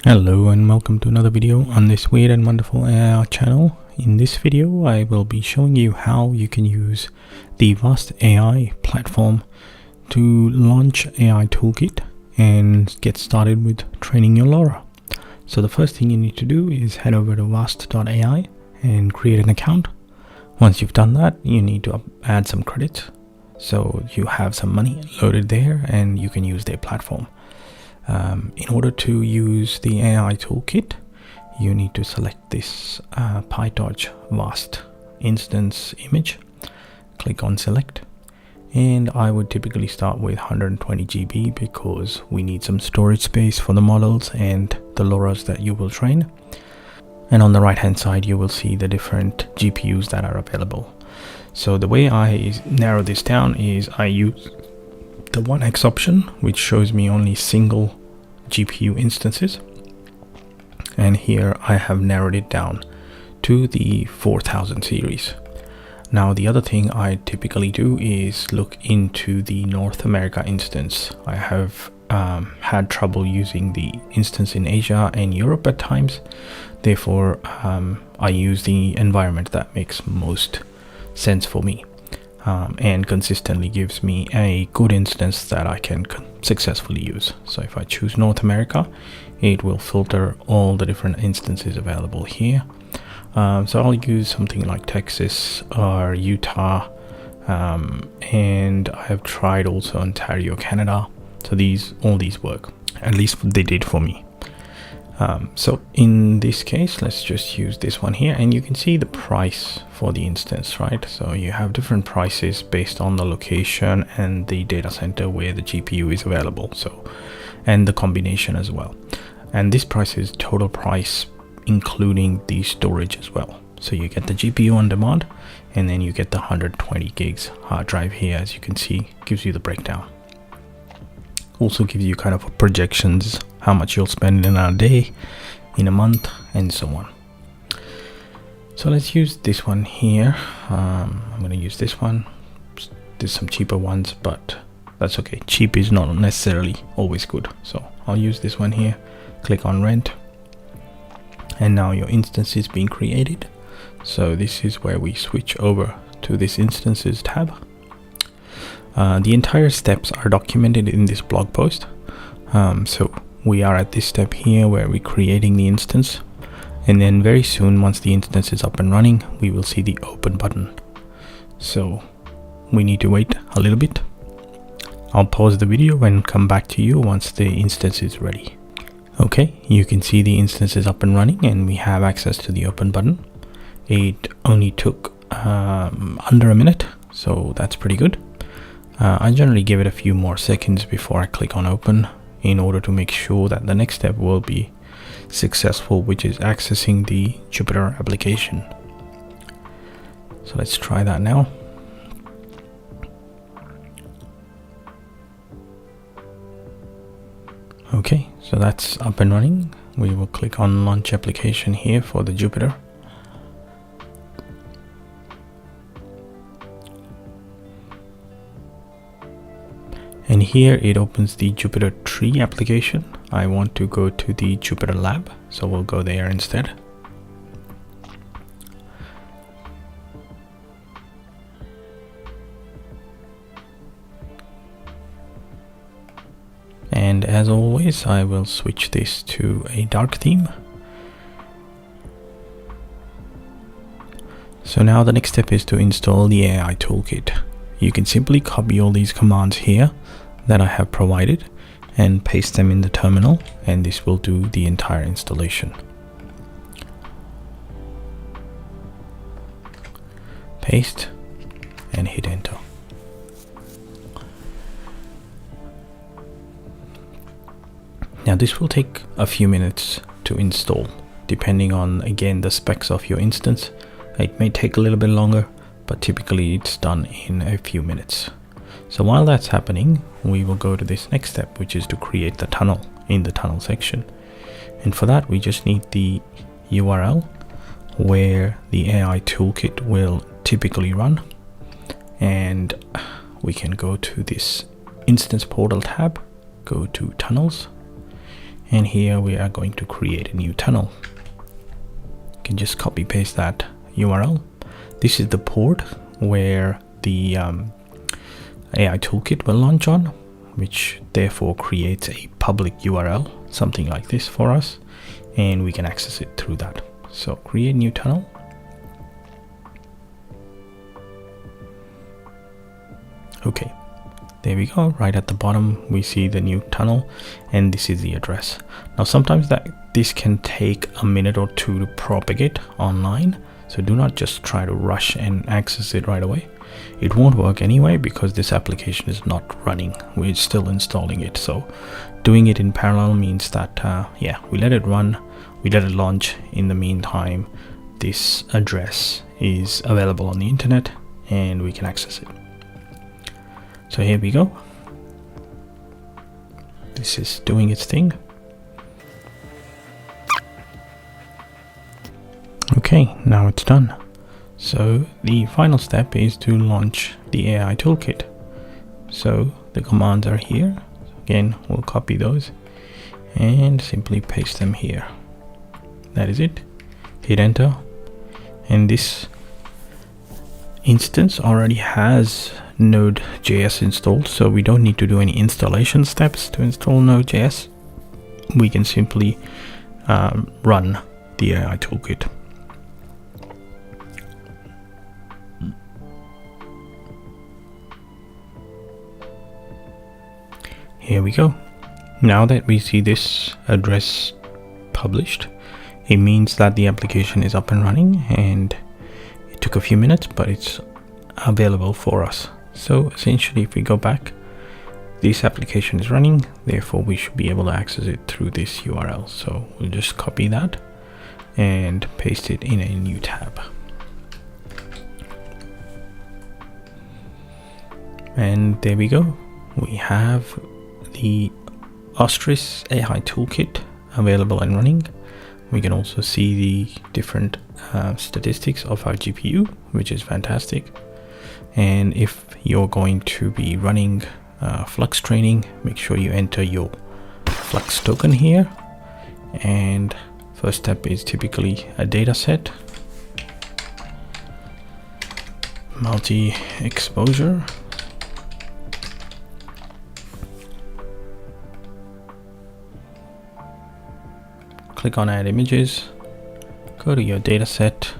Hello and welcome to another video on this weird and wonderful AI channel. In this video I will be showing you how you can use the Vast.ai platform to launch AI toolkit and get started with training your LoRA. So the first thing you need to do is head over to Vast.ai and create an account. Once you've done that, you need to add some credits so you have some money loaded there and you can use their platform. In order to use the AI toolkit, you need to select this PyTorch Vast instance image, click on select, and I would typically start with 120 GB because we need some storage space for the models and the LoRa's that you will train. And on the right hand side you will see the different GPUs that are available. So the way I narrow this down is I use the 1x option, which shows me only single GPU instances, and here I have narrowed it down to the 4000 series. Now the other thing I typically do is look into the North America instance. I have had trouble using the instance in Asia and Europe at times, therefore I use the environment that makes most sense for me. And consistently gives me a good instance that I can successfully use. So if I choose North America, it will filter all the different instances available here. So I'll use something like Texas or Utah, and I have tried also Ontario, Canada. So all these work, at least they did for me. So in this case, let's just use this one here, and you can see the price for the instance, right? So you have different prices based on the location and the data center where the GPU is available, so, and the combination as well. And this price is total price including the storage as well. So you get the GPU on demand, and then you get the 120 gigs hard drive here. As you can see, gives you the breakdown. Also gives you kind of projections, how much you'll spend in a day, in a month, and so on. So let's use this one here. I'm going to use this one. There's some cheaper ones, but that's okay. Cheap is not necessarily always good. So I'll use this one here. Click on rent. And now your instance is being created. So this is where we switch over to this instances tab. The entire steps are documented in this blog post. So we are at this step here where we're creating the instance, and then very soon, once the instance is up and running, we will see the open button. So we need to wait a little bit. I'll pause the video and come back to you once the instance is ready. Okay, you can see the instance is up and running and we have access to the open button. It only took under a minute, so that's pretty good. I generally give it a few more seconds before I click on open in order to make sure that the next step will be successful, which is accessing the Jupyter application. So let's try that now. Okay, so that's up and running. We will click on launch application here for the Jupyter. And here it opens the Jupyter Tree application. I want to go to the Jupyter Lab, so we'll go there instead. And as always, I will switch this to a dark theme. So now the next step is to install the AI toolkit. You can simply copy all these commands here that I have provided and paste them in the terminal, and this will do the entire installation. Paste and hit enter. Now this will take a few minutes to install, depending on, again, the specs of your instance. It may take a little bit longer, but typically it's done in a few minutes. So while that's happening, we will go to this next step, which is to create the tunnel in the tunnel section. And for that, we just need the URL where the AI toolkit will typically run. And we can go to this instance portal tab, go to tunnels, and here we are going to create a new tunnel. You can just copy paste that URL. This is the port where the AI toolkit will launch on, which therefore creates a public URL, something like this for us, and we can access it through that. So create new tunnel. Okay, there we go. Right at the bottom we see the new tunnel, and this is the address. Now sometimes this can take a minute or two to propagate online, so do not just try to rush and access it right away. It won't work anyway because this application is not running. We're still installing it, so doing it in parallel means that yeah, we let it run, we let it launch. In the meantime, this address is available on the internet and we can access it. So here we go. This is doing its thing. Okay, now it's done. So the final step is to launch the AI toolkit. So the commands are here. Again, we'll copy those and simply paste them here. That is it. Hit enter, and this instance already has Node.js installed, so we don't need to do any installation steps to install Node.js. We can simply run the AI toolkit. Here we go. Now that we see this address published, it means that the application is up and running, and it took a few minutes, but it's available for us. So essentially, if we go back, this application is running, therefore we should be able to access it through this URL. So we'll just copy that and paste it in a new tab. And there we go. We have the Ostris AI toolkit available and running. We can also see the different statistics of our GPU, which is fantastic. And if you're going to be running Flux training, make sure you enter your Flux token here. And first step is typically a data set, multi-exposure, click on add images, go to your data set,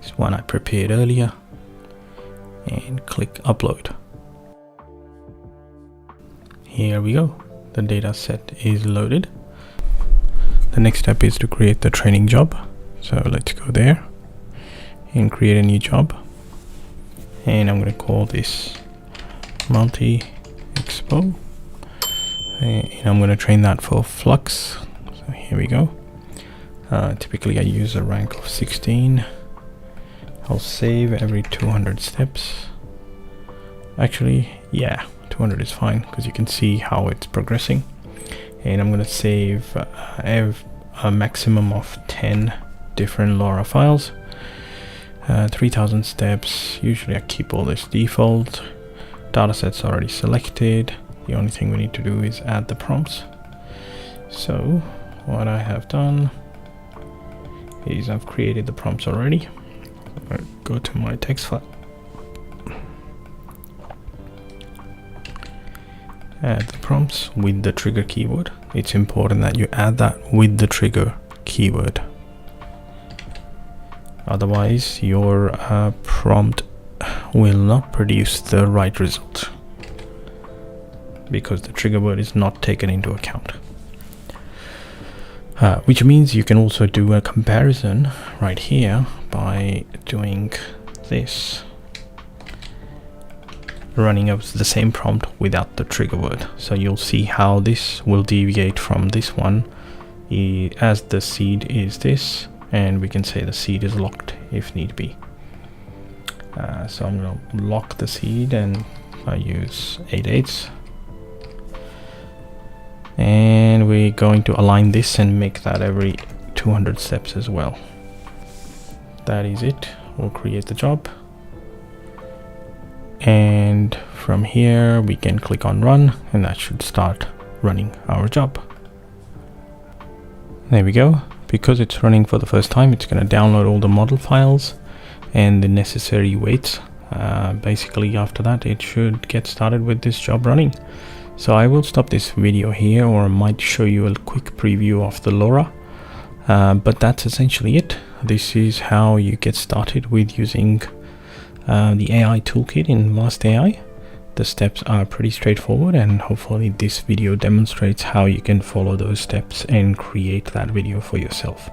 this one I prepared earlier, and click upload. Here we go, the data set is loaded. The next step is to create the training job. So let's go there and create a new job, and I'm going to call this multi-expo, and I'm going to train that for Flux. So here we go. Typically I use a rank of 16. I'll save every 200 steps. Actually, yeah, 200 is fine because you can see how it's progressing. And I'm going to save a maximum of 10 different LoRA files. 3000 steps. Usually I keep all this default. Datasets already selected. The only thing we need to do is add the prompts. So what I have done is I've created the prompts already. I'll go to my text file, add the prompts with the trigger keyword. It's important that you add that with the trigger keyword, otherwise your prompt will not produce the right result because the trigger word is not taken into account. Which means you can also do a comparison right here by doing this, running up the same prompt without the trigger word. So you'll see how this will deviate from this one, as the seed is this, and we can say the seed is locked if need be. So I'm going to lock the seed, and I use 8/8. And we're going to align this and make that every 200 steps as well. That is it. We'll create the job, and from here we can click on run, and that should start running our job. There we go. Because it's running for the first time, it's going to download all the model files and the necessary weights. Basically after that it should get started with this job running. So I will stop this video here, or I might show you a quick preview of the LoRA, but that's essentially it. This is how you get started with using the AI toolkit in Vast.ai. The steps are pretty straightforward, and hopefully this video demonstrates how you can follow those steps and create that video for yourself.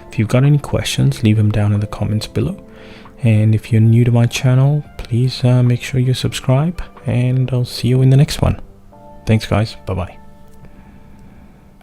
If you've got any questions, leave them down in the comments below. And if you're new to my channel, please make sure you subscribe, and I'll see you in the next one. Thanks guys, bye bye.